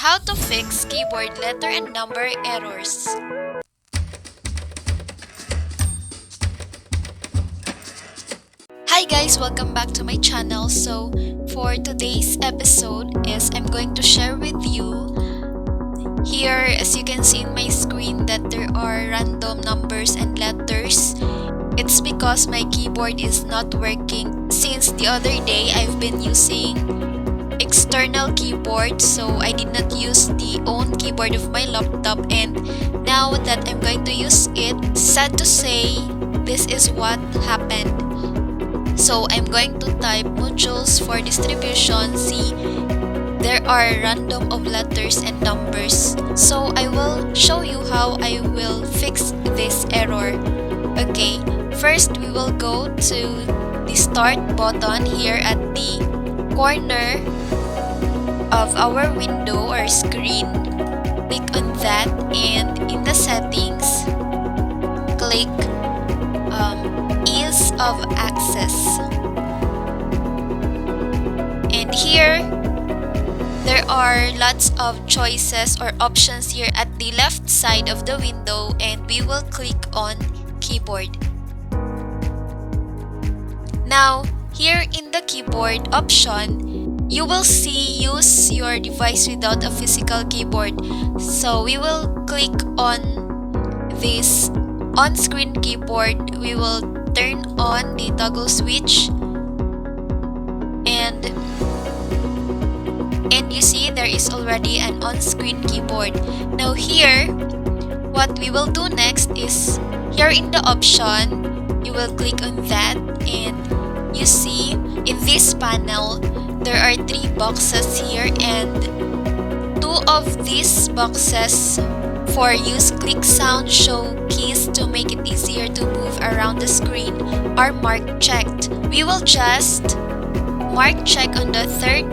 how to fix keyboard letter and number errors. Hi guys, welcome back to my channel. So for today's episode I'm going to share with you here, as you can see in my screen, that there are random numbers and letters. It's because my keyboard is not working since the other day. I've been using external keyboard, so I did not use the own keyboard of my laptop, and now that I'm going to use it, sad to say, this is what happened. So I'm going to type modules for distribution. See, there are random of letters and numbers. So I will show you how I will fix this error. Okay, first we will go to the start button here at the corner of our window or screen. Click on that, and in the settings, click ease of access. And here, there are lots of choices or options here at the left side of the window, and we will click on keyboard. Now, here in the keyboard option, you will see use your device without a physical keyboard. So we will click on this on-screen keyboard. We will turn on the toggle switch, and you see there is already an on-screen keyboard. Now here, what we will do next is, here in the option, you will click on that, and you see in this panel there are 3 boxes here, and 2 of these boxes for use click sound show keys to make it easier to move around the screen are marked checked. We will just mark check on the third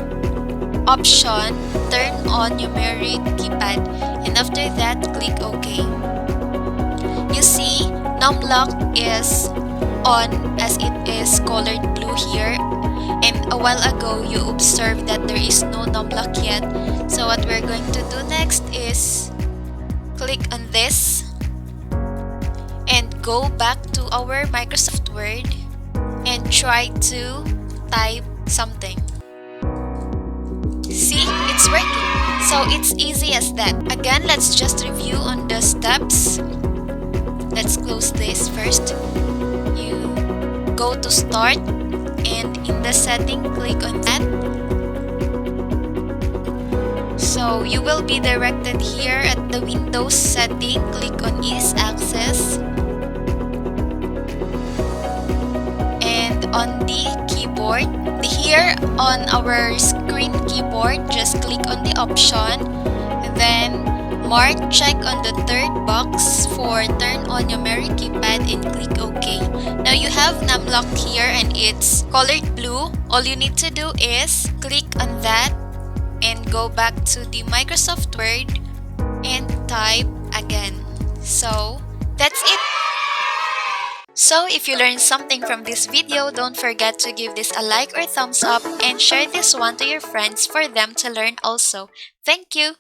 option, turn on numeric keypad, and after that click OK. You see numlock is on as it is colored blue here, and a while ago you observed that there is no numlock yet. So what we're going to do next is click on this and go back to our Microsoft Word and try to type something. See, it's working. So it's easy as that. Again, let's just review on the steps. Let's close this first. You go to start, and in the setting, click on that. So you will be directed here at the Windows setting. Click on ease access, and on the keyboard, here on our screen keyboard, just click on the option, then mark check on the third box for turn on numeric keypad and click OK. Now you have numlock here and it's colored blue. All you need to do is click on that and go back to the Microsoft Word and type again. So that's it. So if you learned something from this video, don't forget to give this a like or thumbs up and share this one to your friends for them to learn also. Thank you!